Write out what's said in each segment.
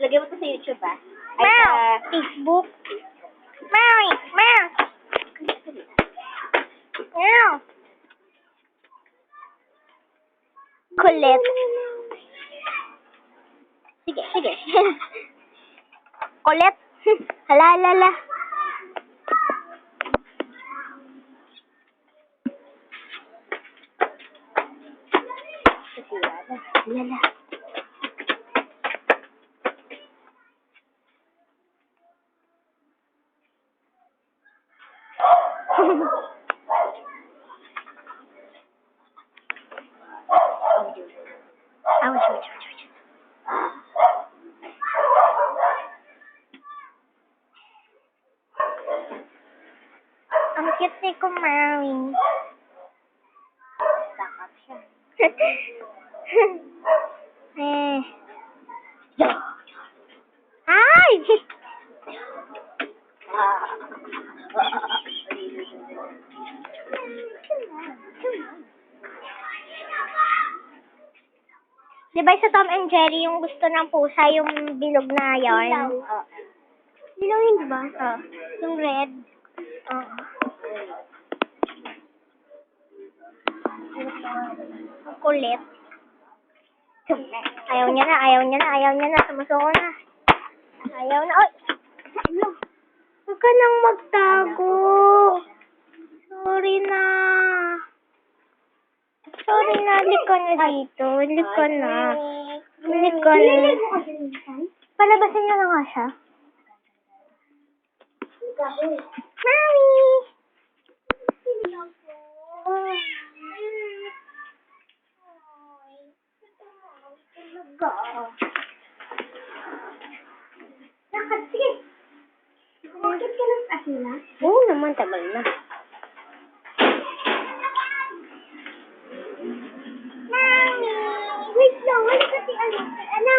Lagyan mo to sa YouTube, ah. Ay, Meow! sa Facebook. Meow! Meow! Meow! Kulit. Sige, sige. Kulit. Hala, hala, hala. Lala. Ouch, ouch, ouch, ouch. Ang cute ni Kumari. Sakap siya. Eh. Ay! Di ba sa Tom and Jerry yung gusto ng pusa yung bilog na yarn? Dilaw yun, di ba? Yung red. Oo. Ang kulit. Ayaw niya na, ayaw niya na, ayaw niya na. Sumusuko na. Ayaw na. Ay! Huwag ka nang magtago. Sorry na. Sorry na. Halik ka na dito. Halik ka na. Halik ka na. Palabasin niya na nga siya. Mami! Lakad, sige. Bakit ka lang asila? Oo naman, tagal na. Mami! Wait lang, wala kasi ano?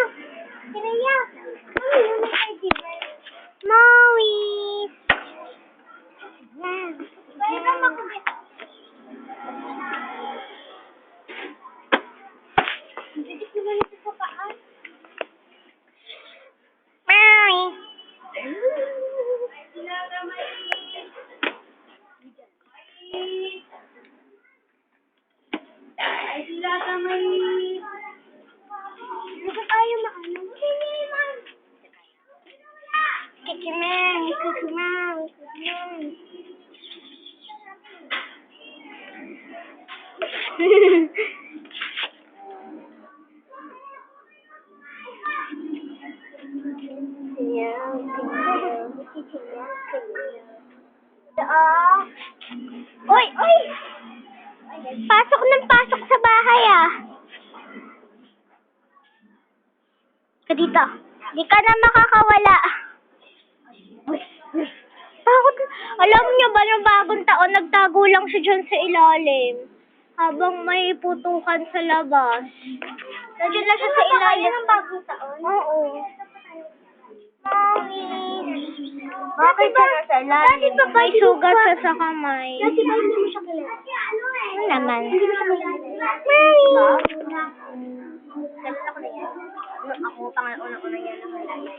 Sinaya. Mami, yung may idea. Maui! Yan. Pwede ka makabit. Dikit naman ito sa paa. Maui! Ay, sila kamay. Hindi tayo maano. Kikimang, kikimang, kikimang. Oy, oy! Pasok ng pasok sa bahay, ah. Ka dito. Di ka na makakawala. Bakit? Alam niyo ba, noong bagong taon, nagtago lang siya dyan sa ilalim. Habang may putukan sa labas. Nandiyan lang siya sa ilalim. Ng bagong taon? Oo. Mami. Bakit ka na sa ilalim? May sugat siya sa kamay. Dati ba hindi mo siya kilala? Ano naman? Hindi mo siya kilala? Mami. Kalala ko na yan. Ako pangalan unang-una yan.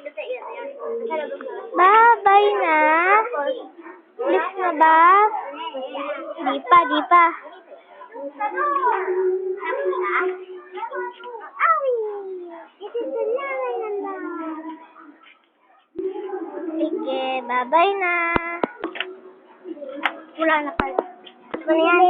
Kasi yan. Bye-bye na. Please na ba? Di pa, di pa. Sige, bye-bye na. Wala na pala. Ano yan?